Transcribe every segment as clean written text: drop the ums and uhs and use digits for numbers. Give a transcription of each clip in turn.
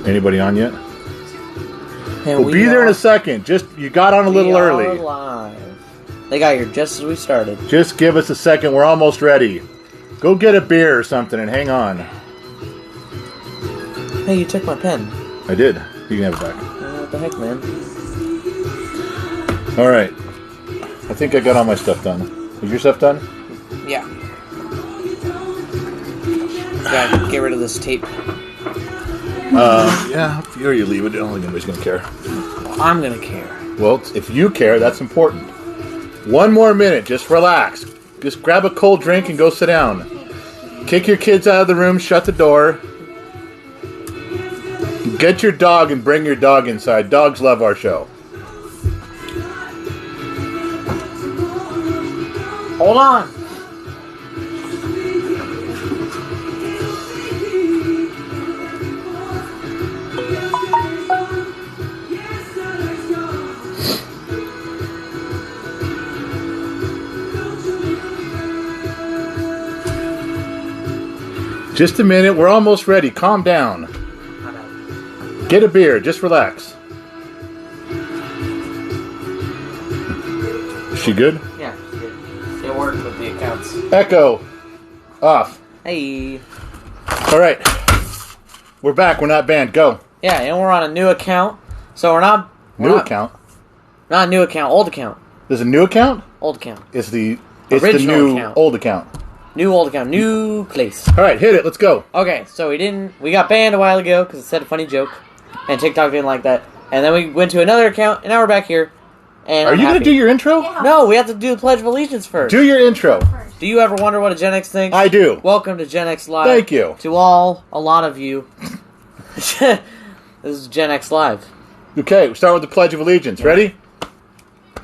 Anybody on yet? And We'll be there in a second. Just you got on a little early. Live. They got here just as we started. Just give us a second. We're almost ready. Go get a beer or something and hang on. Hey, you took my pen. I did. You can have it back. What the heck, man? All right. I think I got all my stuff done. Is your stuff done? Yeah. Gotta get rid of this tape. Yeah. Or you leave it. I don't think anybody's going to care. Well, I'm gonna care. Well, if you care, that's important. One more minute. Just relax. Just grab a cold drink and go sit down. Kick your kids out of the room. Shut the door. Get your dog and bring your dog inside. Dogs love our show. Hold on. Just a minute. We're almost ready. Calm down. Get a beer. Just relax. Is she good? Yeah, she's good. It worked with the accounts. Echo. Off. Hey. All right. We're back. We're not banned. Go. Yeah, and we're on a new account. So we're not... New account? Not a new account. Old account. There's a new account? Old account. It's the Original new account. old account. New old account. New place. All right, hit it. Let's go. Okay, so we got banned a while ago because it said a funny joke. And TikTok didn't like that. And then we went to another account, and now we're back here. And Are you going to do your intro? Yeah. No, we have to do the Pledge of Allegiance first. Do your intro. Do you ever wonder what a Gen X thinks? I do. Welcome to Gen X Live. Thank you. To a lot of you. This is Gen X Live. Okay, we start with the Pledge of Allegiance. Ready?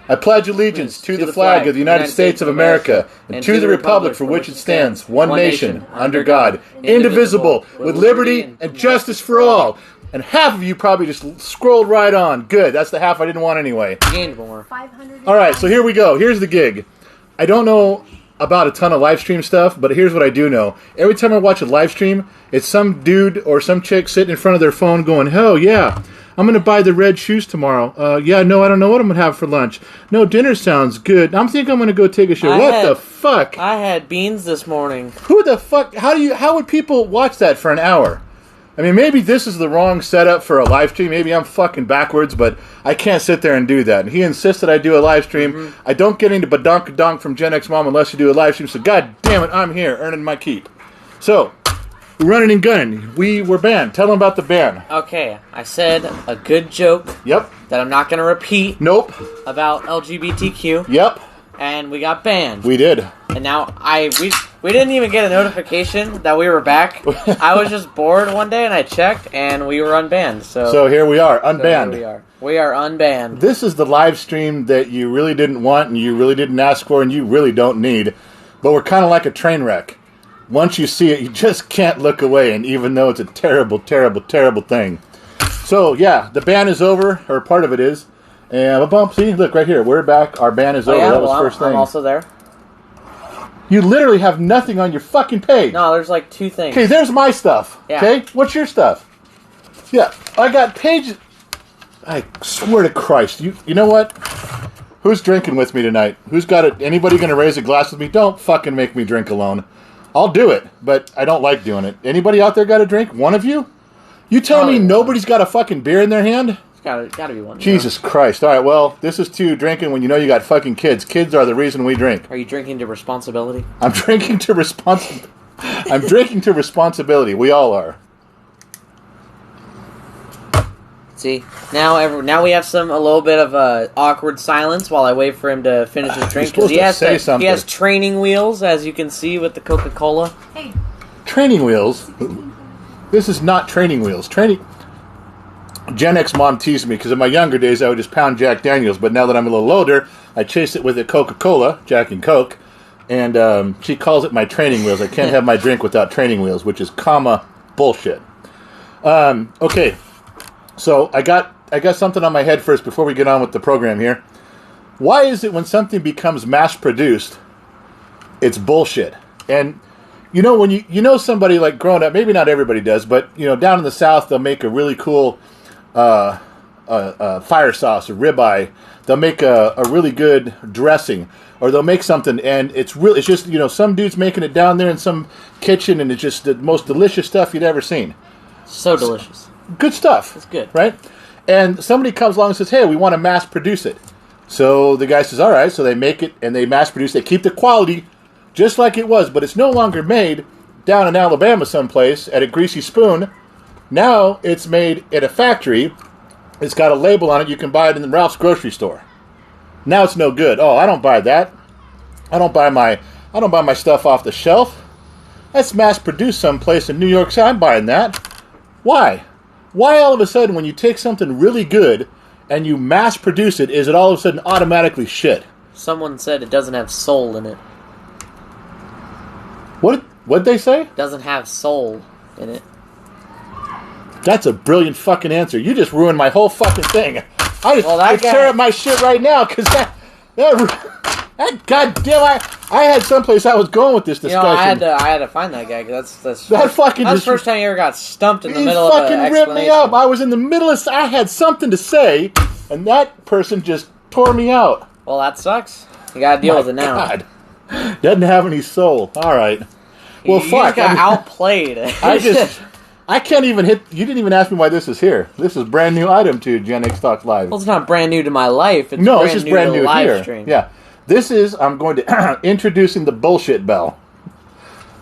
I pledge allegiance to the flag of the United States of America and to the republic for which it stands, one nation, under God, indivisible, with liberty and justice for all. And half of you probably just scrolled right on. Good, that's the half I didn't want anyway. Gained more. All right, so here we go. Here's the gig. I don't know about a ton of live stream stuff, but here's what I do know. Every time I watch a live stream, it's some dude or some chick sitting in front of their phone going, hell yeah, I'm going to buy the red shoes tomorrow. Yeah, no, I don't know what I'm going to have for lunch. No, dinner sounds good. I'm going to go take a shower. The fuck? I had beans this morning. Who the fuck? How would people watch that for an hour? I mean, maybe this is the wrong setup for a live stream. Maybe I'm fucking backwards, but I can't sit there and do that. And he insists that I do a live stream. Mm-hmm. I don't get into badonk-a-donk from Gen X Mom unless you do a live stream. So, god damn it, I'm here, earning my keep. So, we're running and gunning. We were banned. Tell them about the ban. Okay, I said a good joke. Yep. That I'm not going to repeat. Nope. About LGBTQ. Yep. And we got banned. We did. And now we didn't even get a notification that we were back. I was just bored one day and I checked and we were unbanned. So here we are, unbanned. So here we are unbanned. This is the live stream that you really didn't want and you really didn't ask for and you really don't need. But we're kind of like a train wreck. Once you see it, you just can't look away. And even though it's a terrible, terrible, terrible thing. So yeah, the ban is over, or part of it is. And see, look right here. We're back. Our ban is over. Yeah, that was first thing. I'm also there. You literally have nothing on your fucking page. No, there's like two things. Okay, there's my stuff. Yeah. Okay, what's your stuff? Yeah, I got pages. I swear to Christ, you know what? Who's drinking with me tonight? Who's got it? Anybody gonna raise a glass with me? Don't fucking make me drink alone. I'll do it, but I don't like doing it. Anybody out there got a drink? One of you? You telling me nobody's got a fucking beer in their hand? Gotta be one. Jesus Christ. All right, well, this is to drinking when you know you got fucking kids. Kids are the reason we drink. Are you drinking to responsibility? I'm drinking to responsibility. We all are. See, now we have a little bit of awkward silence while I wait for him to finish his drink because he has training wheels, as you can see with the Coca-Cola. Hey. Training wheels? This is not training wheels. Gen X mom teased me because in my younger days I would just pound Jack Daniels, but now that I'm a little older, I chase it with a Coca-Cola, Jack and Coke, and she calls it my training wheels. I can't have my drink without training wheels, which is bullshit. Okay, so I got something on my head first before we get on with the program here. Why is it when something becomes mass-produced, it's bullshit? And You know, when you know somebody like growing up, maybe not everybody does, but you know, down in the South, they'll make a really cool fire sauce or ribeye. They'll make a really good dressing, or they'll make something, and it's just, you know, some dude's making it down there in some kitchen, and it's just the most delicious stuff you'd ever seen. So delicious. Good stuff. It's good. Right? And somebody comes along and says, hey, we want to mass produce it. So the guy says, all right, so they make it, and they mass produce it. They keep the quality just like it was, but it's no longer made down in Alabama someplace at a greasy spoon. Now it's made at a factory. It's got a label on it. You can buy it in the Ralph's grocery store. Now it's no good. Oh, I don't buy that. I don't buy my stuff off the shelf. That's mass produced someplace in New York City. I'm buying that. Why? Why all of a sudden when you take something really good and you mass produce it, is it all of a sudden automatically shit? Someone said it doesn't have soul in it. What'd they say? Doesn't have soul in it. That's a brilliant fucking answer. You just ruined my whole fucking thing. I tear up my shit right now because that goddamn, I had someplace I was going with this discussion. You know, I had to find that guy because that's that fucking. That's the first time you ever got stumped in the middle of an explanation. He fucking ripped me up. I was in the middle of. I had something to say, and that person just tore me out. Well, that sucks. You gotta deal with it now. God. Doesn't have any soul. All right. Well, you fuck. Just got outplayed. I can't even hit. You didn't even ask me why this is here. This is a brand new item to GenXTalks Live. Well, it's not brand new to my life. It's just brand new to live stream. Yeah. This is, I'm going to, introducing the bullshit bell.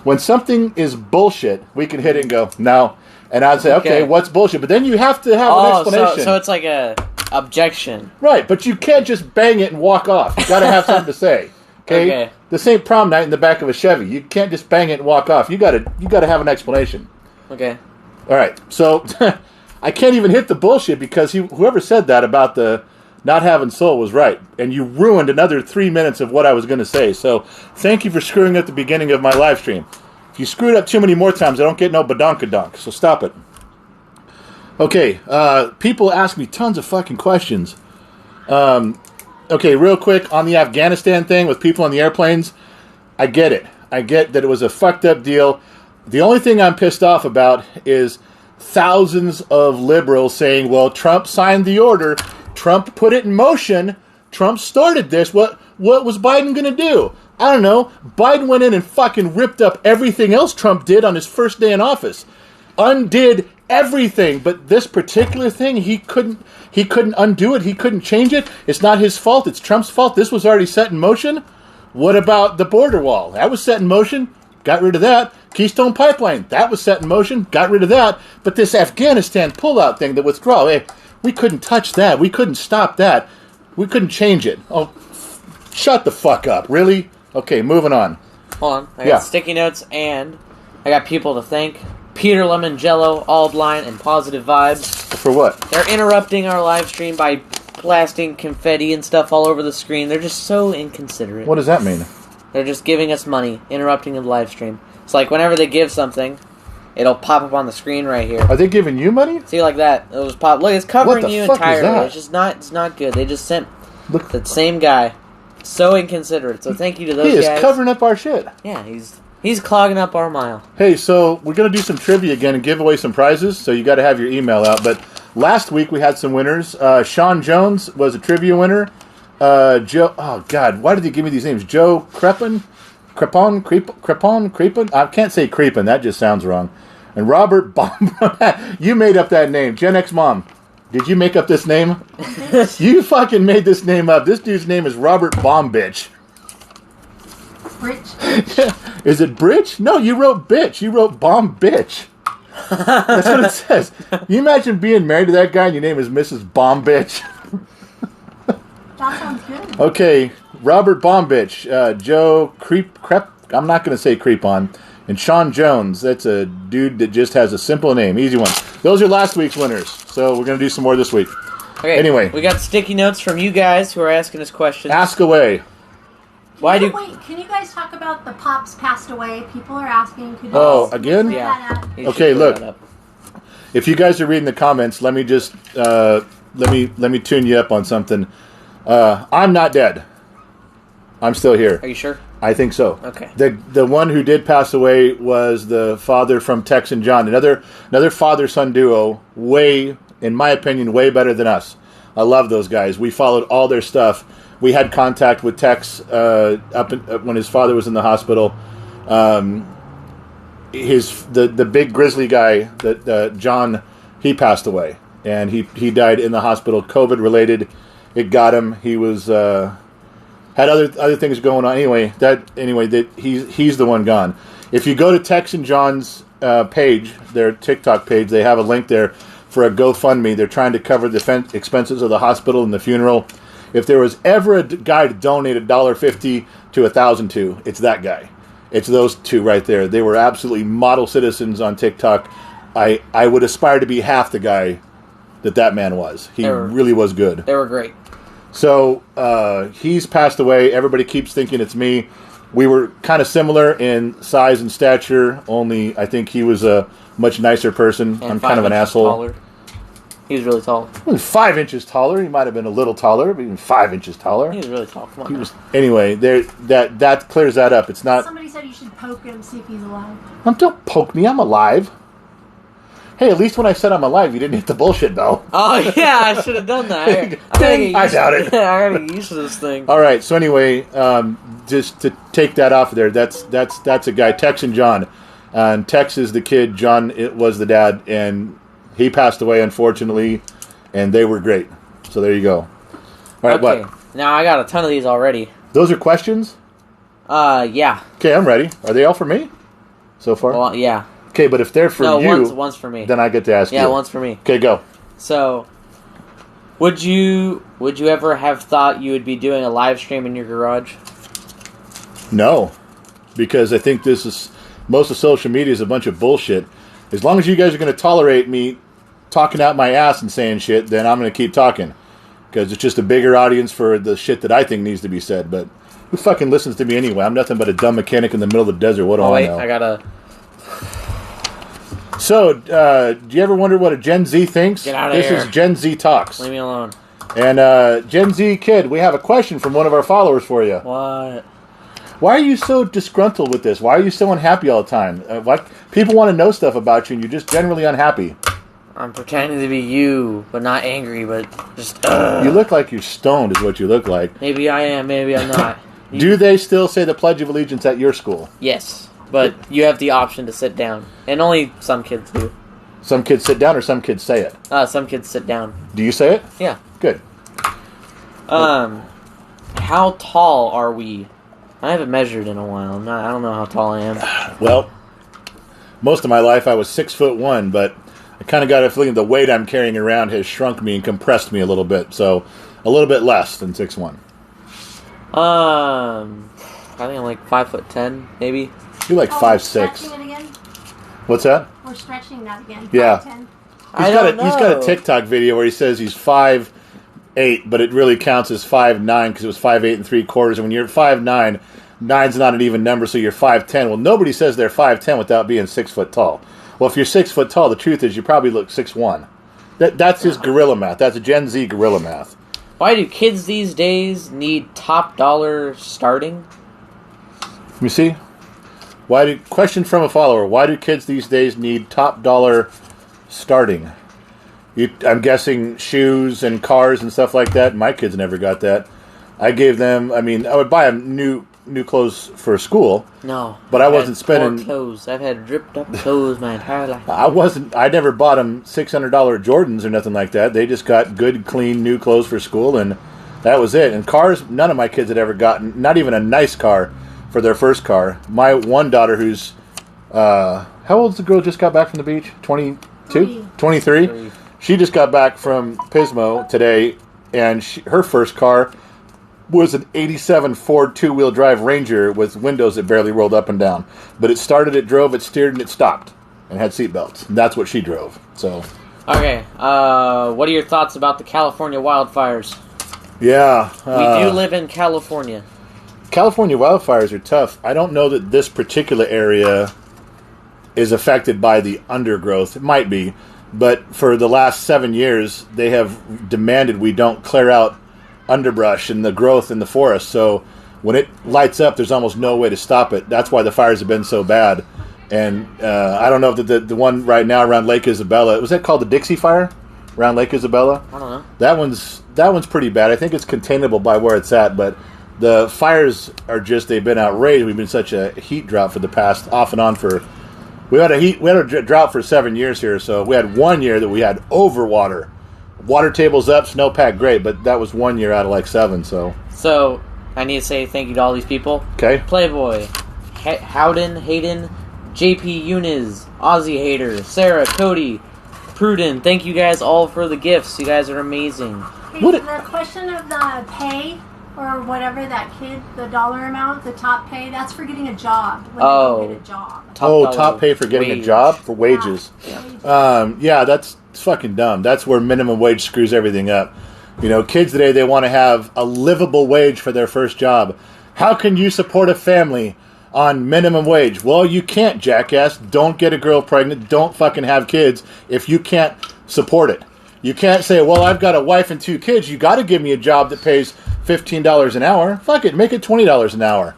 When something is bullshit, we can hit it and go, no. And I'd say, okay, what's bullshit? But then you have to have an explanation. So it's like a objection. Right, but you can't just bang it and walk off. You got to have something to say. Okay? This ain't prom night in the back of a Chevy. You can't just bang it and walk off. You got to have an explanation. Okay. All right, so I can't even hit the bullshit because whoever said that about the not having soul was right, and you ruined another 3 minutes of what I was going to say. So thank you for screwing up the beginning of my live stream. If you screw it up too many more times, I don't get no badonkadonk, so stop it. Okay, people ask me tons of fucking questions. Okay, real quick, on the Afghanistan thing with people on the airplanes, I get it. I get that it was a fucked up deal. The only thing I'm pissed off about is thousands of liberals saying, well, Trump signed the order, Trump put it in motion, Trump started this, what was Biden going to do? I don't know. Biden went in and fucking ripped up everything else Trump did on his first day in office. Undid everything, but this particular thing, he couldn't undo it, he couldn't change it. It's not his fault, it's Trump's fault. This was already set in motion. What about the border wall? That was set in motion, got rid of that. Keystone Pipeline, that was set in motion, got rid of that. But this Afghanistan pullout thing, the withdrawal, hey, we couldn't touch that. We couldn't stop that. We couldn't change it. Oh, shut the fuck up. Really? Okay, moving on. Hold on. I got sticky notes and I got people to thank. Peter Lemongello, Aldline, and Positive Vibes. For what? They're interrupting our live stream by blasting confetti and stuff all over the screen. They're just so inconsiderate. What does that mean? They're just giving us money, interrupting the live stream. It's like whenever they give something, it'll pop up on the screen right here. Are they giving you money? See, like that. It'll just pop. Look, it's covering you entirely. Is that? It's just not. It's not good. They just sent the same guy. So inconsiderate. So thank you to those guys. He is covering up our shit. Yeah, he's clogging up our mile. Hey, so we're gonna do some trivia again and give away some prizes. So you got to have your email out. But last week we had some winners. Sean Jones was a trivia winner. Joe. Oh God, why did they give me these names? Joe Crepin. I can't say Creepin. That just sounds wrong. And Robert Bomb. You made up that name. Gen X Mom. Did you make up this name? You fucking made this name up. This dude's name is Robert Bombitch. Britch? Is it Britch? No, you wrote bitch. You wrote bomb bitch. That's what it says. You imagine being married to that guy and your name is Mrs. Bombitch. That sounds good. Okay, Robert Bombitch, Joe I'm not going to say Creep On, and Sean Jones. That's a dude that just has a simple name, easy one. Those are last week's winners, so we're going to do some more this week. Okay, anyway, we got sticky notes from you guys who are asking us questions. Ask away. Wait, can you guys talk about the Pops passed away? People are asking. Again? Yeah. Okay, look. If you guys are reading the comments, let me just let me tune you up on something. I'm not dead. I'm still here. Are you sure? I think so. Okay. The one who did pass away was the father from Tex and John. Another father-son duo, in my opinion, way better than us. I love those guys. We followed all their stuff. We had contact with Tex when his father was in the hospital. The big grizzly guy that John, he passed away, and he died in the hospital, COVID related. It got him. He was had other things going on. He's the one gone. If you go to Tex and John's page, their TikTok page, they have a link there for a GoFundMe. They're trying to cover the expenses of the hospital and the funeral. If there was ever a guy to donate $1.50 to $1,000 to, it's that guy. It's those two right there. They were absolutely model citizens on TikTok. I would aspire to be half the guy that man was. He really was good. They were great. So he's passed away. Everybody keeps thinking it's me. We were kind of similar in size and stature, only I think he was a much nicer person. And I'm kind of an asshole. Taller. He was really tall. He was 5 inches taller. He might have been a little taller, but even 5 inches taller. He was really tall. Come on. Anyway, that clears that up. It's not. Somebody said you should poke him, see if he's alive. Don't poke me. I'm alive. Hey, at least when I said I'm alive, you didn't hit the bullshit bell. Oh, yeah, I should have done that. I doubt it. I gotta get used to this thing. All right, so anyway, just to take that off of there, that's a guy, Tex and John. And Tex is the kid, John was the dad, and he passed away, unfortunately, and they were great. So there you go. All right, okay. What? Now, I got a ton of these already. Those are questions? Yeah. Okay, I'm ready. Are they all for me so far? Well, yeah. Okay, but if they're for you... one's for me. Then I get to ask you. Yeah, one's for me. Okay, go. So, would you ever have thought you would be doing a live stream in your garage? No, because I think most of social media is a bunch of bullshit. As long as you guys are going to tolerate me talking out my ass and saying shit, then I'm going to keep talking. Because it's just a bigger audience for the shit that I think needs to be said. But who fucking listens to me anyway? I'm nothing but a dumb mechanic in the middle of the desert. What do I know? I gotta... So, do you ever wonder what a Gen Z thinks? Get out of here. This is Gen Z Talks. Leave me alone. And Gen Z Kid, we have a question from one of our followers for you. What? Why are you so disgruntled with this? Why are you so unhappy all the time? People want to know stuff about you, and you're just generally unhappy. I'm pretending to be you, but not angry, but just... You look like you're stoned is what you look like. Maybe I am, maybe I'm not. Do they still say the Pledge of Allegiance at your school? Yes, but you have the option to sit down. And only some kids do. Some kids sit down or some kids say it? Some kids sit down. Do you say it? Yeah. Good. How tall are we? I haven't measured in a while. I don't know how tall I am. Well, most of my life I was 6'1", but I kind of got a feeling the weight I'm carrying around has shrunk me and compressed me a little bit. So, a little bit less than 6'1". I think I'm like 5'10", maybe. You're like 5'6". Stretching it again? What's that? We're stretching that again. Yeah. 5'10". He's got a TikTok video where he says he's 5'8", but it really counts as 5'9" because it was 5'8 3/4. And when you're 5'9", 9's not an even number, so you're 5'10". Well, nobody says they're 5'10" without being 6 foot tall. Well, if you're 6 foot tall, the truth is you probably look 6'1". That's his gorilla math. That's Gen Z gorilla math. Why do kids these days need top dollar starting? Let me see. Question from a follower. Why do kids these days need top dollar starting? I'm guessing shoes and cars and stuff like that. My kids never got that. I gave them, I would buy them new clothes for school. No. But I wasn't spending... poor clothes. I've had ripped up clothes my entire life. I never bought them $600 Jordans or nothing like that. They just got good, clean, new clothes for school, and that was it. And cars, none of my kids had ever gotten, not even a nice car for their first car. My one daughter who's, how old's the girl just got back from the beach? 22? 23? She just got back from Pismo today, and her first car was an 87 Ford two-wheel drive Ranger with windows that barely rolled up and down. But it started, it drove, it steered, and it stopped. And had seatbelts. And that's what she drove. So. Okay. What are your thoughts about the California wildfires? Yeah. We do live in California. California wildfires are tough. I don't know that this particular area is affected by the undergrowth. It might be. But for the last 7 years, they have demanded we don't clear out underbrush and the growth in the forest. So when it lights up, there's almost no way to stop it. That's why the fires have been so bad. And I don't know if the one right now around Lake Isabella, was that called the Dixie Fire around Lake Isabella? I don't know. That one's pretty bad. I think it's containable by where it's at, but the fires are they've been outrageous. We've been such a heat drought for the past off and on we had a drought for 7 years here. So we had 1 year that we had overwater. Water tables up, snowpack great, but that was 1 year out of like 7. So I need to say thank you to all these people. Okay. Playboy, Howden, Hayden, JP Eunice, Aussie Hater, Sarah, Cody, Pruden. Thank you guys all for the gifts. You guys are amazing. Hey, the question of the pay or whatever that kid, the dollar amount, the top pay, that's for getting a job. When they get a job. Top pay for getting a job? For wages. Yeah, that's fucking dumb. That's where minimum wage screws everything up. You know, kids today, they want to have a livable wage for their first job. How can you support a family on minimum wage? Well, you can't, jackass. Don't get a girl pregnant. Don't fucking have kids if you can't support it. You can't say, well, I've got a wife and 2 kids. You got to give me a job that pays $15 an hour. Fuck it. Make it $20 an hour.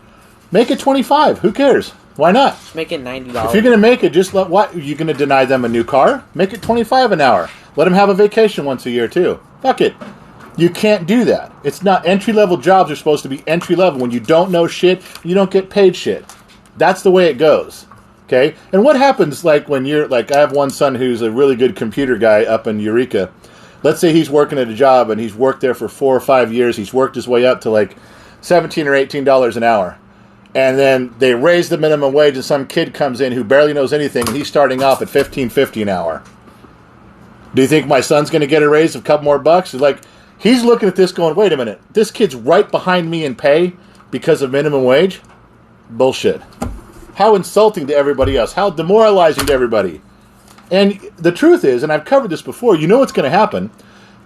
Make it $25. Who cares? Why not? Make it $90. If you're going to make it, just what? You're going to deny them a new car? Make it $25 an hour. Let them have a vacation once a year, too. Fuck it. You can't do that. It's not, entry-level jobs are supposed to be entry-level. When you don't know shit, you don't get paid shit. That's the way it goes. Okay? And what happens, like, when you're, like, I have one son who's a really good computer guy up in Eureka. Let's say he's working at a job, and he's worked there for 4 or 5 years. He's worked his way up to, like, $17 or $18 an hour. And then they raise the minimum wage, and some kid comes in who barely knows anything, and he's starting off at $15.50 an hour. Do you think my son's going to get a raise of a couple more bucks? It's like, he's looking at this going, wait a minute, this kid's right behind me in pay because of minimum wage? Bullshit. How insulting to everybody else. How demoralizing to everybody. And the truth is, and I've covered this before, you know what's going to happen.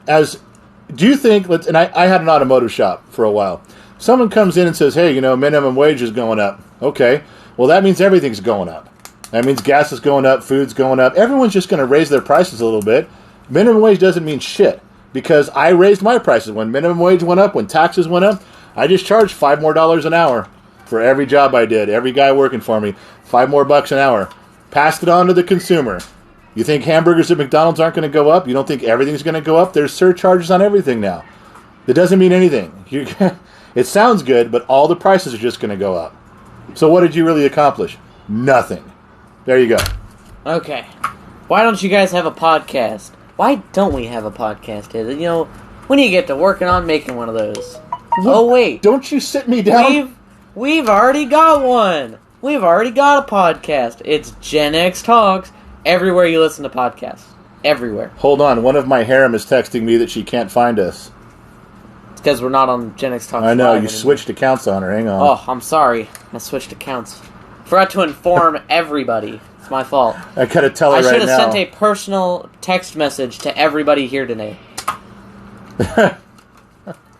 Do you think, and I had an automotive shop for a while. Someone comes in and says, hey, you know, minimum wage is going up. Okay, well, that means everything's going up. That means gas is going up, food's going up. Everyone's just going to raise their prices a little bit. Minimum wage doesn't mean shit. Because I raised my prices. When minimum wage went up, when taxes went up, I just charged $5 more an hour for every job I did. Every guy working for me, $5 more an hour. Passed it on to the consumer. You think hamburgers at McDonald's aren't going to go up? You don't think everything's going to go up? There's surcharges on everything now. That doesn't mean anything. It sounds good, but all the prices are just going to go up. So what did you really accomplish? Nothing. There you go. Okay. Why don't you guys have a podcast? Why don't we have a podcast? You know, when you get to working on making one of those. Oh, wait. Don't you sit me down? We've already got one. We've already got a podcast. It's GenXTalks. Everywhere you listen to podcasts. Everywhere. Hold on. One of my harem is texting me that she can't find us. It's because we're not on GenXTalks. I know. You switched accounts on her. Hang on. Oh, I'm sorry. I switched accounts. Forgot to inform everybody. It's my fault. I gotta tell her right now. I should have sent a personal text message to everybody here today. But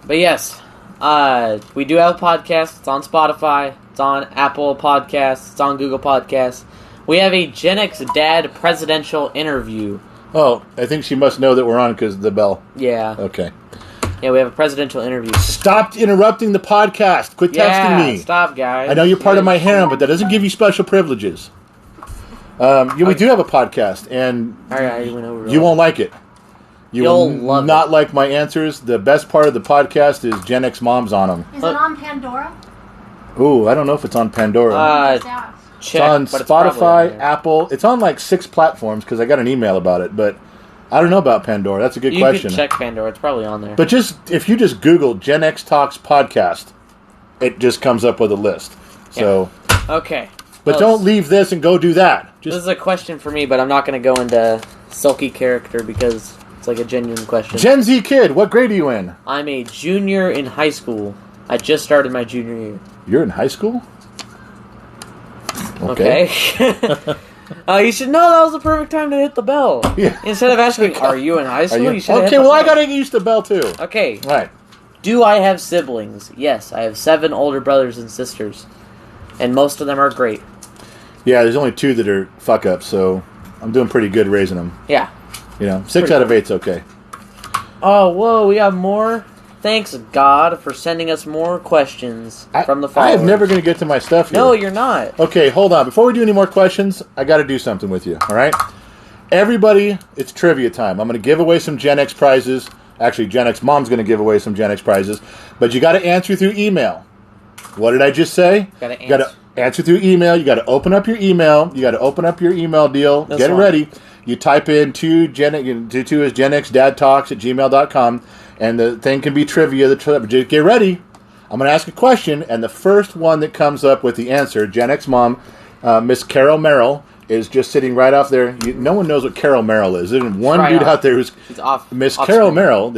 yes, we do have a podcast. It's on Spotify. It's on Apple Podcasts. It's on Google Podcasts. We have a Gen X Dad presidential interview. Oh, I think she must know that we're on because of the bell. Yeah. Okay. Yeah, we have a presidential interview. Stop interrupting the podcast. Quit texting me. Stop, guys. I know you're part of my harem, but that doesn't give you special privileges. We do have a podcast, and you won't like it. You'll will not like my answers. The best part of the podcast is Gen X Moms on them. Is it on Pandora? Ooh, I don't know if it's on Pandora. It's on Spotify, Apple. It's on like 6 platforms because I got an email about it, but I don't know about Pandora. That's a good question. You can check Pandora. It's probably on there. But if you just Google GenXTalks podcast, it just comes up with a list. So okay. But don't leave this and go do that. This is a question for me, but I'm not going to go into sulky character because it's like a genuine question. Gen Z kid, what grade are you in? I'm a junior in high school. I just started my junior year. You're in high school? Okay. You should know that was the perfect time to hit the bell. Yeah. Instead of asking, are you in high school? You should okay, well, I got to get used to the bell, too. Okay. Right. Do I have siblings? Yes, I have 7 older brothers and sisters. And most of them are great. Yeah, there's only 2 that are fuck-ups, so I'm doing pretty good raising them. Yeah. You know, 6 out of 8's okay. Oh, whoa, we have more? thanks God for sending us more questions from the followers. I am never going to get to my stuff here. No, you're not. Okay, hold on. Before we do any more questions, I got to do something with you, all right? Everybody, it's trivia time. I'm going to give away some Gen X prizes. Actually, Gen X Mom's going to give away some Gen X prizes. But you got to answer through email. What did I just say? You got to answer through email. You got to open up your email. You got to open up your email deal. Get it ready. You type in to is genxdadtalks@gmail.com, and the thing can be trivia. Just get ready. I'm going to ask a question, and the first one that comes up with the answer, Gen X Mom, Miss Carol Merrill, is just sitting right off there. No one knows what Carol Merrill is. There's one dude out there who's Miss Carol Merrill.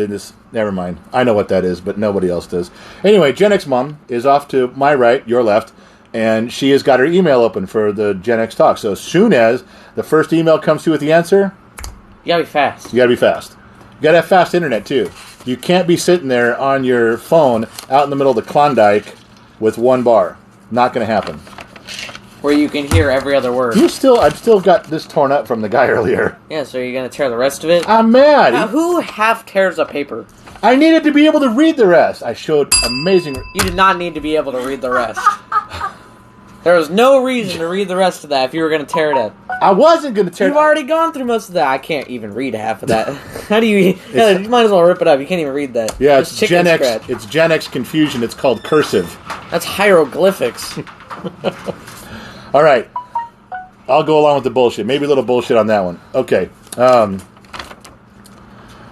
Never mind. I know what that is, but nobody else does. Anyway, Gen X Mom is off to my right, your left, and she has got her email open for the Gen X Talk. So as soon as the first email comes through with the answer, you gotta be fast. You gotta be fast. You gotta have fast internet too. You can't be sitting there on your phone out in the middle of the Klondike with one bar. Not gonna happen. Where you can hear every other word. I've still got this torn up from the guy earlier. Yeah, so you're gonna tear the rest of it? I'm mad. Now, who half tears a paper? I needed to be able to read the rest. I showed amazing... You did not need to be able to read the rest. There was no reason to read the rest of that if you were going to tear it up. I wasn't going to tear it up. You've already gone through most of that. I can't even read half of that. How do you... you might as well rip it up. You can't even read that. Yeah, it's Gen X. It's Gen X confusion. It's called cursive. That's hieroglyphics. All right. I'll go along with the bullshit. Maybe a little bullshit on that one. Okay.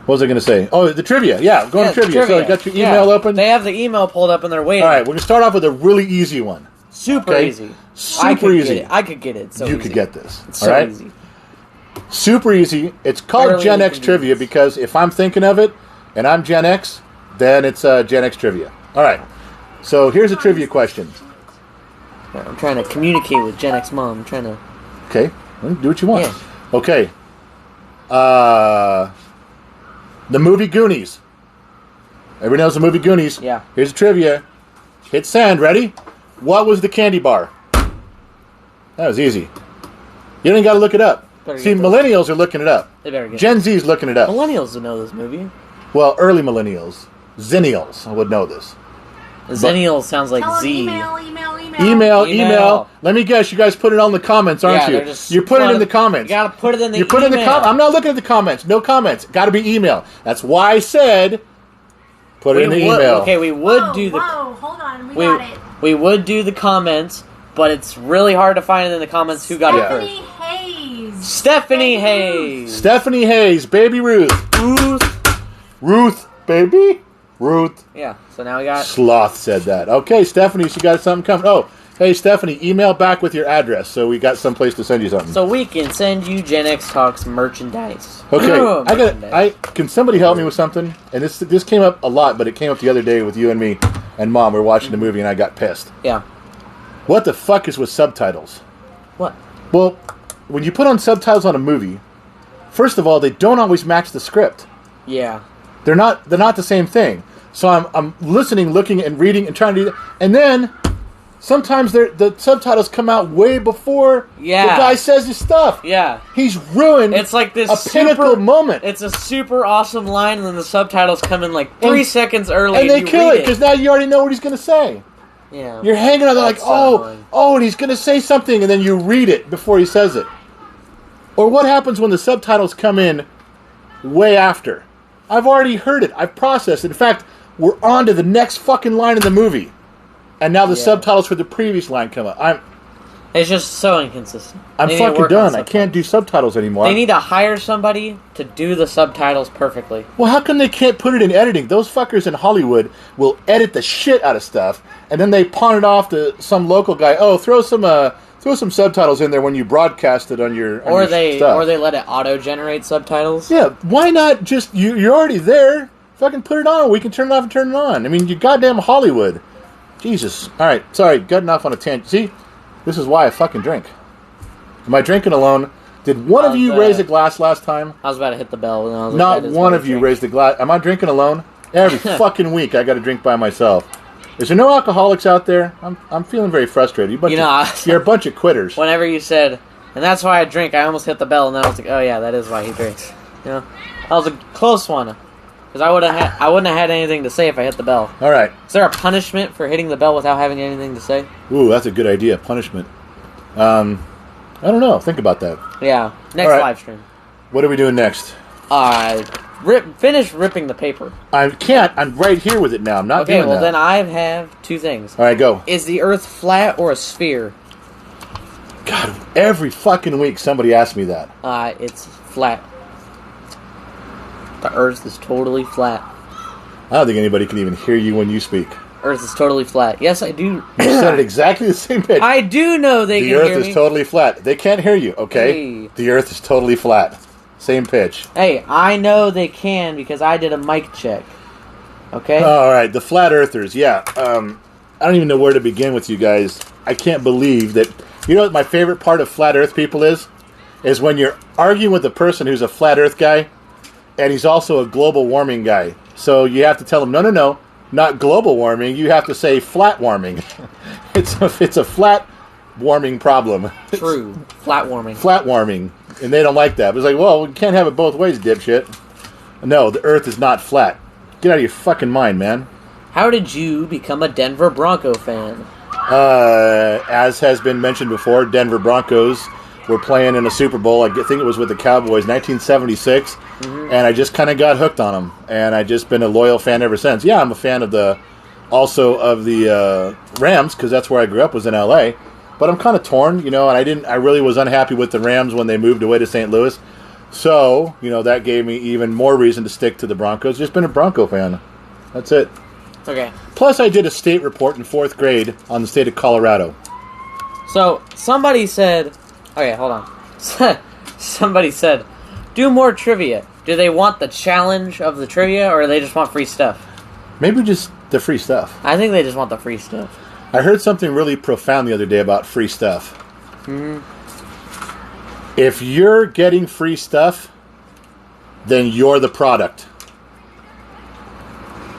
What was I going to say? Oh, the trivia. Yeah, going to trivia. So you got your email open? They have the email pulled up and they're waiting. All right, we're going to start off with a really easy one. Super easy. Super easy. I could get it. You could get this. It's so easy. Super easy. It's called Gen X Trivia because if I'm thinking of it and I'm Gen X, then it's Gen X Trivia. All right. So here's a trivia question. I'm trying to communicate with Gen X Mom. I'm trying to... Okay. Do what you want. Yeah. Okay. The movie Goonies. Everybody knows the movie Goonies. Yeah. Here's a trivia. Hit send. Ready? What was the candy bar? That was easy. You don't got to look it up. See, millennials are looking it up. They better get Gen Z's looking it up. Millennials would know this movie. Well, early millennials. Zennials would know this. Zennials sounds like Z. Email. Let me guess. You guys put it on the comments, aren't you? You're putting it in the comments. You gotta put it in the I'm not looking at the comments. No comments. Got to be email. That's why I said put it in the email. Okay, we would do the... hold on. We got it. We would do the comments, but it's really hard to find in the comments who got it first. Stephanie Hayes. Stephanie Hayes. Baby Ruth. Ruth, baby. Ruth. Yeah, so now we got... Sloth said that. Okay, Stephanie, she got something coming. Oh, hey, Stephanie, email back with your address so we got someplace to send you something. So we can send you Gen X Talks merchandise. Okay, can somebody help me with something? And this came up a lot, but it came up the other day with you and me and Mom. We were watching the movie and I got pissed. Yeah. What the fuck is with subtitles? What? Well, when you put on subtitles on a movie, first of all, they don't always match the script. Yeah. They're not the same thing. So I'm listening, looking, and reading, and trying to do that. And then sometimes the subtitles come out way before the guy says his stuff. Yeah. He's ruined it's like this a pinnacle moment. It's a super awesome line, and then the subtitles come in like 3 seconds early. And they kill it, because now you already know what he's going to say. Yeah. You're hanging on there like, and he's going to say something, and then you read it before he says it. Or what happens when the subtitles come in way after? I've already heard it. I've processed it. In fact, we're on to the next fucking line in the movie. And now the subtitles for the previous line come up. It's just so inconsistent. I'm fucking done. I can't do subtitles anymore. They need to hire somebody to do the subtitles perfectly. Well, how come they can't put it in editing? Those fuckers in Hollywood will edit the shit out of stuff, and then they pawn it off to some local guy. Oh, throw some subtitles in there when you broadcast it on your stuff. Or they let it auto-generate subtitles. Yeah, why not just... You're already there. Fucking put it on. We can turn it off and turn it on. I mean, you goddamn Hollywood. Jesus. All right, sorry, getting off on a tangent. See, this is why I fucking drink. Am I drinking alone? Did one of you raise a glass last time? I was about to hit the bell. And I was Not one of you raised a glass. Am I drinking alone? Every fucking week I got to drink by myself. Is there no alcoholics out there? I'm feeling very frustrated. You're a bunch of quitters. Whenever you said, and that's why I drink, I almost hit the bell, and then I was like, oh yeah, that is why he drinks. You know, that was a close one. Because I wouldn't have had anything to say if I hit the bell. All right. Is there a punishment for hitting the bell without having anything to say? Ooh, that's a good idea. Punishment. I don't know. Think about that. Yeah. Next live stream. What are we doing next? Finish ripping the paper. I can't. I'm right here with it now. I'm not doing that. Okay, well then I have two things. All right, go. Is the Earth flat or a sphere? God, every fucking week somebody asks me that. It's flat. The Earth is totally flat. I don't think anybody can even hear you when you speak. Earth is totally flat. Yes, I do. You said it exactly the same pitch. I do know they can hear me. The Earth is totally flat. They can't hear you, okay? Hey. The Earth is totally flat. Same pitch. Hey, I know they can because I did a mic check. Okay? All right, the flat earthers, yeah. I don't even know where to begin with you guys. I can't believe that... You know what my favorite part of flat earth people is? Is when you're arguing with a person who's a flat earth guy, and he's also a global warming guy. So you have to tell him, no, not global warming. You have to say flat warming. It's a flat warming problem. True. Flat warming. Flat warming. And they don't like that. But it's like, well, we can't have it both ways, dipshit. No, the Earth is not flat. Get out of your fucking mind, man. How did you become a Denver Bronco fan? As has been mentioned before, Denver Broncos were playing in a Super Bowl. I think it was with the Cowboys, 1976. Mm-hmm. And I just kind of got hooked on them. And I've just been a loyal fan ever since. Yeah, I'm a fan of the Rams, because that's where I grew up, was in L.A., but I'm kind of torn, and I really was unhappy with the Rams when they moved away to St. Louis. So, that gave me even more reason to stick to the Broncos. Just been a Bronco fan. That's it. Okay. Plus, I did a state report in 4th grade on the state of Colorado. So, somebody said... Okay, hold on. Somebody said, do more trivia. Do they want the challenge of the trivia, or do they just want free stuff? Maybe just the free stuff. I think they just want the free stuff. I heard something really profound the other day about free stuff. Mm-hmm. If you're getting free stuff, then you're the product.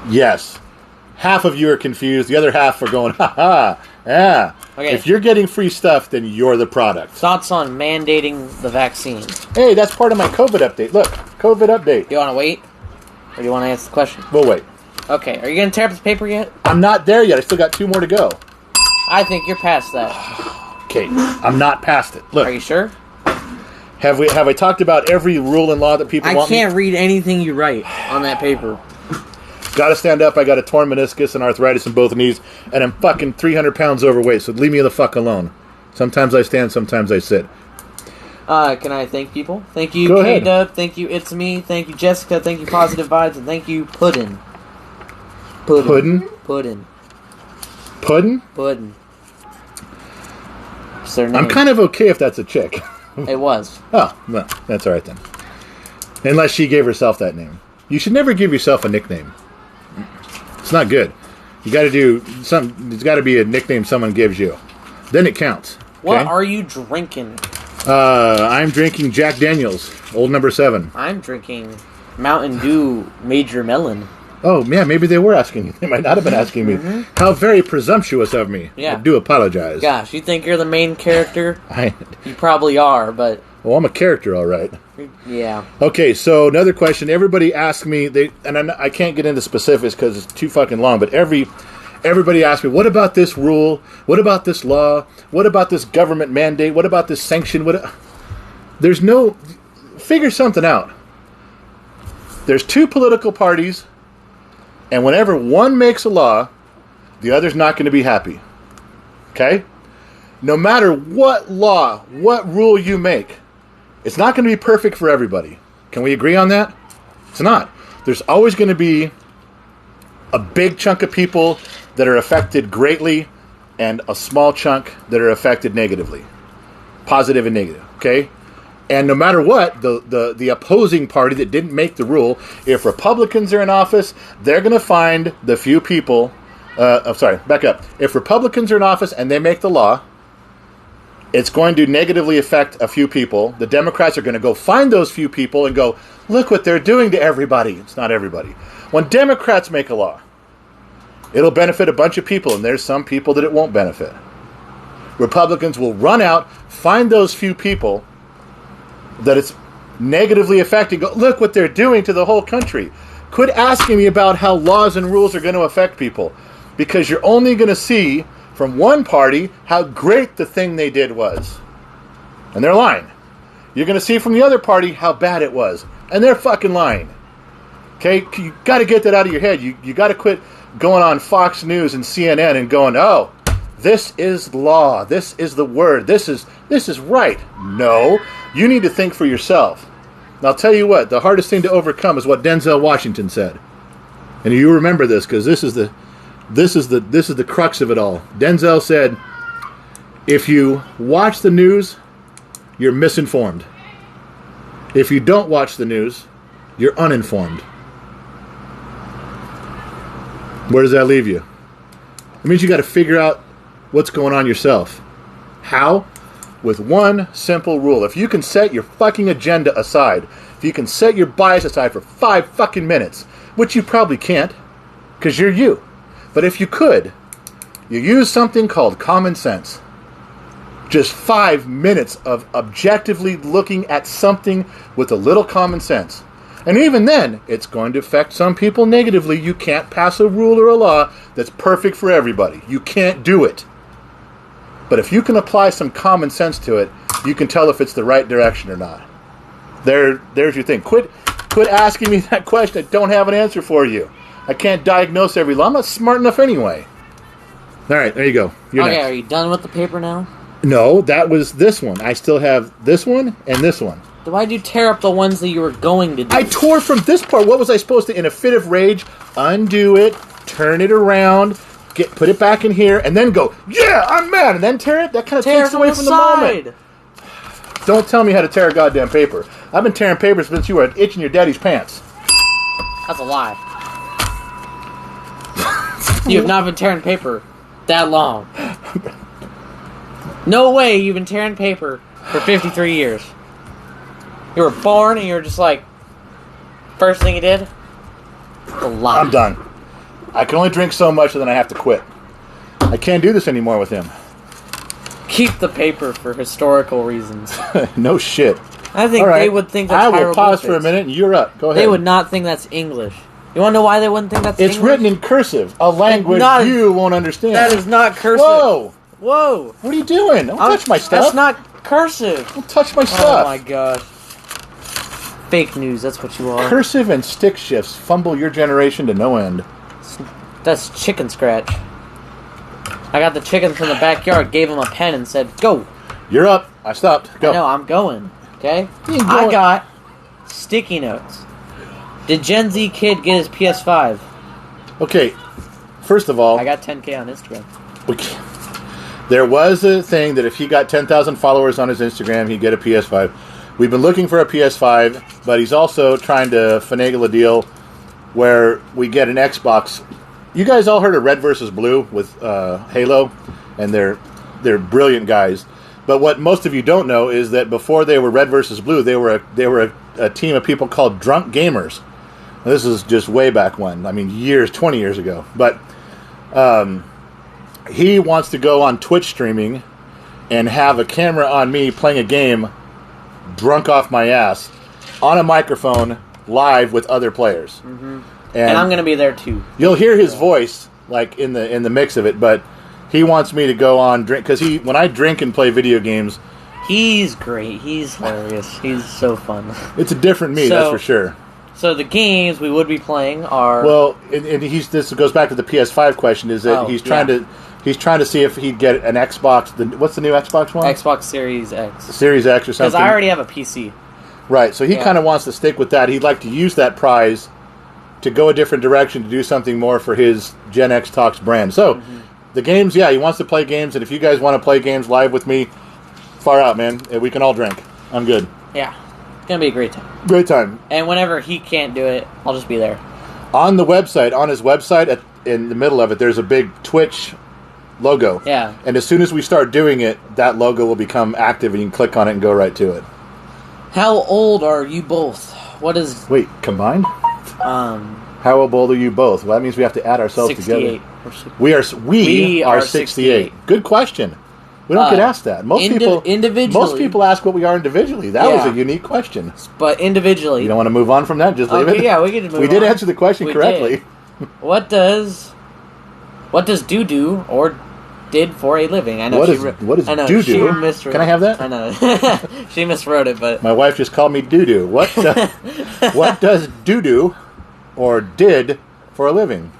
Yes. Half of you are confused. The other half are going, ha-ha, yeah. Okay. If you're getting free stuff, then you're the product. Thoughts on mandating the vaccine? Hey, that's part of my COVID update. Look, COVID update. Do you want to wait? Or do you want to answer the question? We'll wait. Okay, are you going to tear up the paper yet? I'm not there yet. I still got 2 more to go. I think you're past that. Okay, I'm not past it. Look. Are you sure? Have I talked about every rule and law that people want? I can't read anything you write on that paper. Got to stand up. I got a torn meniscus and arthritis in both knees, and I'm fucking 300 pounds overweight, so leave me the fuck alone. Sometimes I stand, sometimes I sit. Can I thank people? Thank you, Go K-Dub. Thank you, It's Me. Thank you, Jessica. Thank you, Positive Vibes. And thank you, Puddin'. Puddin'? Puddin'. Puddin'? Puddin'. What's their name? I'm kind of okay if that's a chick. It was. Oh, well, that's all right then. Unless she gave herself that name. You should never give yourself a nickname. It's not good. You got to do some. It's got to be a nickname someone gives you. Then it counts. Okay? What are you drinking? I'm drinking Jack Daniels, Old Number 7. I'm drinking Mountain Dew Major Melon. Oh, yeah, maybe they were asking you. They might not have been asking me. Mm-hmm. How very presumptuous of me. Yeah. I do apologize. Gosh, you think you're the main character? You probably are, but... Well, I'm a character, all right. Yeah. Okay, so another question. Everybody asked me, I can't get into specifics because it's too fucking long, but everybody asked me, what about this rule? What about this law? What about this government mandate? What about this sanction? There's no... Figure something out. There's 2 political parties, and whenever one makes a law, the other's not going to be happy. Okay? No matter what law, what rule you make, it's not going to be perfect for everybody. Can we agree on that? It's not. There's always going to be a big chunk of people that are affected greatly and a small chunk that are affected negatively. Positive and negative. Okay? And no matter what, the opposing party that didn't make the rule, if Republicans are in office, they're going to find the few people... back up. If Republicans are in office and they make the law, it's going to negatively affect a few people. The Democrats are going to go find those few people and go, look what they're doing to everybody. It's not everybody. When Democrats make a law, it'll benefit a bunch of people, and there's some people that it won't benefit. Republicans will run out, find those few people that it's negatively affecting. Go, look what they're doing to the whole country. Quit asking me about how laws and rules are going to affect people, because you're only going to see from one party how great the thing they did was. And they're lying. You're going to see from the other party how bad it was. And they're fucking lying. Okay? You got to get that out of your head. You got to quit going on Fox News and CNN and going, oh, this is law. This is the word. This is right. No. You need to think for yourself. And I'll tell you what, the hardest thing to overcome is what Denzel Washington said. And you remember this, because this is the crux of it all. Denzel said, if you watch the news, you're misinformed. If you don't watch the news, you're uninformed. Where does that leave you? It means you got to figure out what's going on yourself. How? With one simple rule. If you can set your fucking agenda aside, if you can set your bias aside for 5 fucking minutes, which you probably can't, because you're you. But if you could, you use something called common sense. Just 5 minutes of objectively looking at something with a little common sense. And even then, it's going to affect some people negatively. You can't pass a rule or a law that's perfect for everybody. You can't do it. But if you can apply some common sense to it, you can tell if it's the right direction or not. There's your thing. Quit asking me that question. I don't have an answer for you. I can't diagnose every law. I'm not smart enough anyway. All right, there you go. You're okay, next. Are you done with the paper now? No, that was this one. I still have this one and this one. Then why'd you tear up the ones that you were going to do? I tore from this part. What was I supposed to, in a fit of rage, undo it, turn it around, put it back in here, and then go, yeah, I'm mad, and then tear it? That kind of takes away from the moment. Don't tell me how to tear a goddamn paper. I've been tearing papers since you were itching your daddy's pants. That's a lie. You have not been tearing paper that long. No way you've been tearing paper for 53 years. You were born and you were just like, first thing you did? A lie. I'm done. I can only drink so much and then I have to quit. I can't do this anymore with him. Keep the paper for historical reasons. No shit. I think they would think that's I will pause for a minute and you're up. Go ahead. They would not think that's English. You want to know why they wouldn't think that's English? It's written in cursive, a language you won't understand. That is not cursive. Whoa! Whoa! What are you doing? Don't touch my stuff. That's not cursive. Don't touch my stuff. Oh my gosh. Fake news, that's what you are. Cursive and stick shifts fumble your generation to no end. That's chicken scratch. I got the chickens from the backyard, gave them a pen and said, go. You're up. I stopped. Go. No, I'm going. Okay? I got sticky notes. Did Gen Z kid get his PS5? Okay. First of all, I got 10K on Instagram. There was a thing that if he got 10,000 followers on his Instagram, he'd get a PS5. We've been looking for a PS5, but he's also trying to finagle a deal where we get an Xbox. You guys all heard of Red vs. Blue with Halo, and they're brilliant guys. But what most of you don't know is that before they were Red vs. Blue, they were a team of people called Drunk Gamers. Now, this is just way back when. I mean, 20 years ago. But he wants to go on Twitch streaming and have a camera on me playing a game drunk off my ass on a microphone live with other players. Mm-hmm. And I'm going to be there too. You'll hear his voice like in the mix of it, but he wants me to go on drink because when I drink and play video games, he's great. He's hilarious. He's so fun. It's a different me, that's for sure. So the games we would be playing are and this goes back to the PS5 question. Is that he's trying to see if he'd get an Xbox. What's the new Xbox one? Xbox Series X. Series X or something. Because I already have a PC. Right. So he kind of wants to stick with that. He'd like to use that prize to go a different direction, to do something more for his GenXTalks brand. So the games, he wants to play games, and if you guys want to play games live with me, far out, man. We can all drink. I'm good. Yeah. It's going to be a great time. Great time. And whenever he can't do it, I'll just be there. On his website, in the middle of it, there's a big Twitch logo. Yeah. And as soon as we start doing it, that logo will become active, and you can click on it and go right to it. How old are you both? What is... Wait, combined? How old are you both? Well, that means we have to add ourselves 68. together. We are 68. Good question. We don't get asked that. Individually. Most people ask what we are individually. That was a unique question. But individually. You don't want to move on from that? Just leave it? Yeah, we can move on. We did answer the question correctly. What does do or did for a living? I know what is do? She miswrote. Can I have that? I know. She miswrote it, but my wife just called me doo-doo. What does do or did for a living?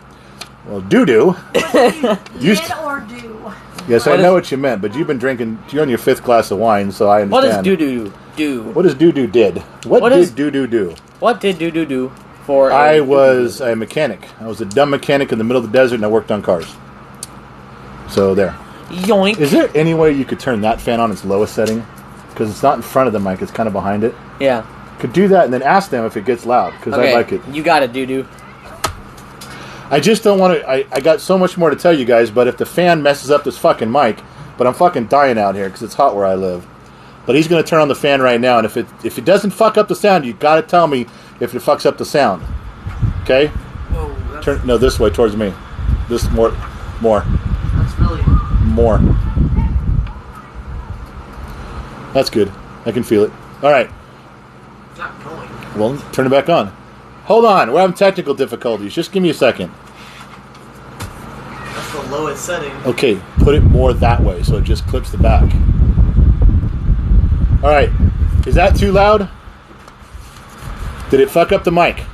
Well, doo-doo. Did or do? Yes, I know what you meant, but you've been drinking. You're on your 5th glass of wine, so I understand. What does doo-doo do? What does doo-doo did? What did doo-doo do? What did doo-doo do for I was a mechanic. I was a dumb mechanic in the middle of the desert, and I worked on cars. So there. Yoink. Is there any way you could turn that fan on its lowest setting? Because it's not in front of the mic, it's kind of behind it. Yeah. Could do that and then ask them if it gets loud, because I like it. You got it, doo-doo. I just don't want to... I got so much more to tell you guys, but if the fan messes up this fucking mic, but I'm fucking dying out here because it's hot where I live. But he's going to turn on the fan right now, and if it doesn't fuck up the sound, you got to tell me if it fucks up the sound. Okay? Whoa. No, this way, towards me. This more. That's really... More. That's good. I can feel it. All right. It's not going. Well, turn it back on. Hold on. We're having technical difficulties. Just give me a second. That's the lowest setting. Okay. Put it more that way so it just clips the back. All right. Is that too loud? Did it fuck up the mic?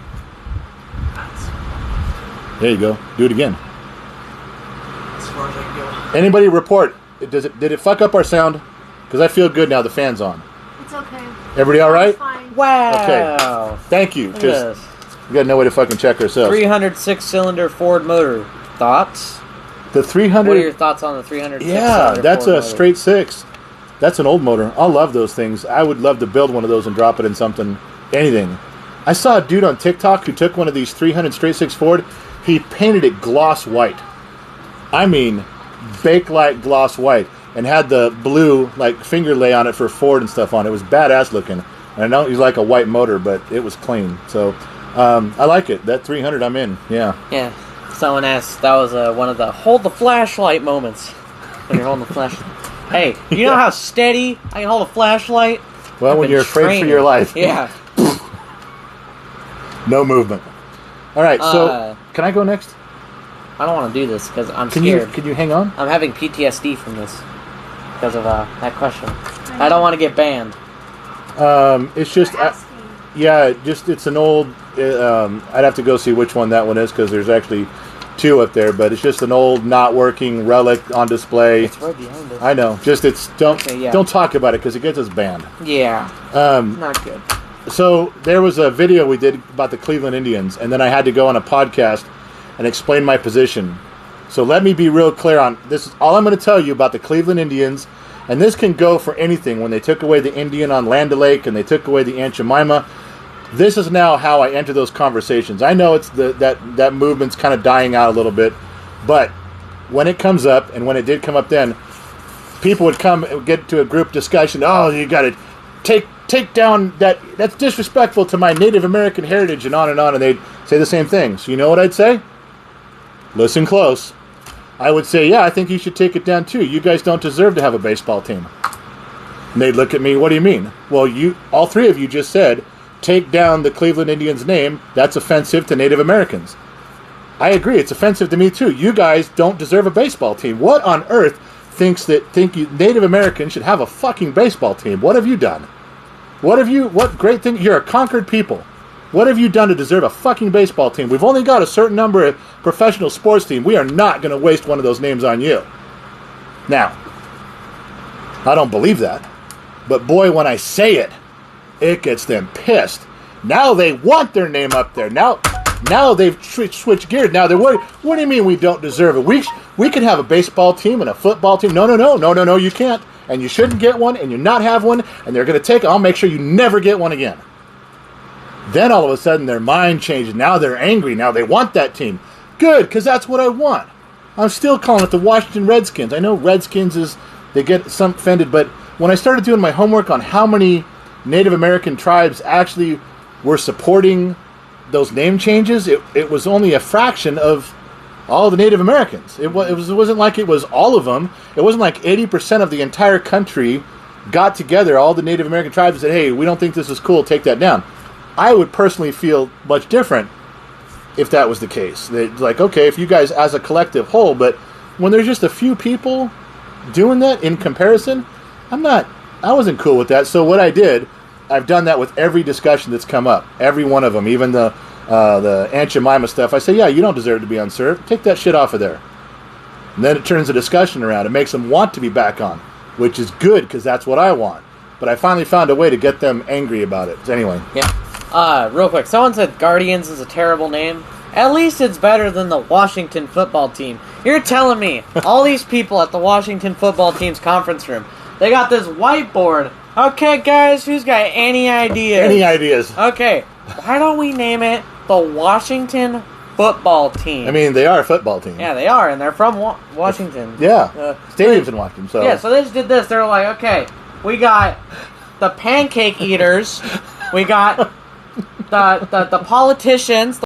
There you go. Do it again. As far as I can go. Anybody report? Did it fuck up our sound? Because I feel good now. The fan's on. It's okay. Everybody all right? It's fine. Wow. Okay. Thank you. Look at Because this. we got no way to fucking check ourselves. 306-cylinder Ford motor. Thoughts? The 300. What are your thoughts on the 306? Yeah, that's Ford a motor? straight 6. That's an old motor. I love those things. I would love to build one of those and drop it in something, anything. I saw a dude on TikTok who took one of these 300 straight 6 Ford. He painted it gloss white. I mean, bakelite gloss white, and had the blue like finger lay on it for Ford and stuff on it. It was badass looking. And I know he's like a white motor, but it was clean. So I like it. That 300, I'm in. Yeah. Yeah. Someone asked, that was one of the hold the flashlight moments. When you're holding the flashlight. Hey, you know how steady I can hold a flashlight? Well, when you're afraid for your life. Yeah. No movement. All right, so can I go next? I don't want to do this because I'm scared. Can you hang on? I'm having PTSD from this because of that question. I don't want to get banned. It's just... it's an old... I'd have to go see which one that one is because there's actually 2 up there, but it's just an old, not working relic on display. It's right behind us. I know. Just don't talk about it because it gets us banned. Yeah. Not good. So there was a video we did about the Cleveland Indians, and then I had to go on a podcast and explain my position. So let me be real clear on this. Is all I'm going to tell you about the Cleveland Indians, and this can go for anything. When they took away the Indian on Land O'Lake and they took away the Aunt Jemima, this is now how I enter those conversations. I know it's that movement's kind of dying out a little bit, but when it comes up, and when it did come up then, people would get to a group discussion. Oh, you got to take down that's disrespectful to my Native American heritage, and on, and they'd say the same thing. So you know what I'd say? Listen close. I would say, yeah, I think you should take it down too. You guys don't deserve to have a baseball team. And they'd look at me, what do you mean? Well, all 3 of you just said, take down the Cleveland Indians name. That's offensive to Native Americans. I agree, it's offensive to me too. You guys don't deserve a baseball team. What on earth think Native Americans should have a fucking baseball team? What have you done? What great thing? You're a conquered people. What have you done to deserve a fucking baseball team? We've only got a certain number of professional sports teams. We are not going to waste one of those names on you. Now, I don't believe that. But boy, when I say it, it gets them pissed. Now they want their name up there. Now they've switched gears. Now they're what do you mean we don't deserve it? We can have a baseball team and a football team. No, you can't. And you shouldn't get one, and you not have one, and they're going to take it. I'll make sure you never get one again. Then all of a sudden their mind changes. Now they're angry. Now they want that team. Good, because that's what I want. I'm still calling it the Washington Redskins. I know Redskins they get some offended, but when I started doing my homework on how many Native American tribes actually were supporting those name changes, it was only a fraction of all the Native Americans. It wasn't like it was all of them. It wasn't like 80% of the entire country got together, all the Native American tribes, and said, hey, we don't think this is cool, take that down. I would personally feel much different if that was the case. Like, okay, if you guys as a collective whole, but when there's just a few people doing that in comparison, I wasn't cool with that. So what I did, I've done that with every discussion that's come up, every one of them, even the Aunt Jemima stuff. I say, yeah, you don't deserve to be unserved. Take that shit off of there. And then it turns the discussion around. It makes them want to be back on, which is good because that's what I want. But I finally found a way to get them angry about it. Anyway. Yeah. Real quick, someone said Guardians is a terrible name. At least it's better than the Washington football team. You're telling me all these people at the Washington football team's conference room, they got this whiteboard. Okay, guys, who's got any ideas? Any ideas? Okay, why don't we name it the Washington football team? I mean, they are a football team. Yeah, they are, and they're from Washington. Yeah, stadium's in Washington. So yeah, so they just did this. They're like, okay, we got the pancake eaters, we got the politicians,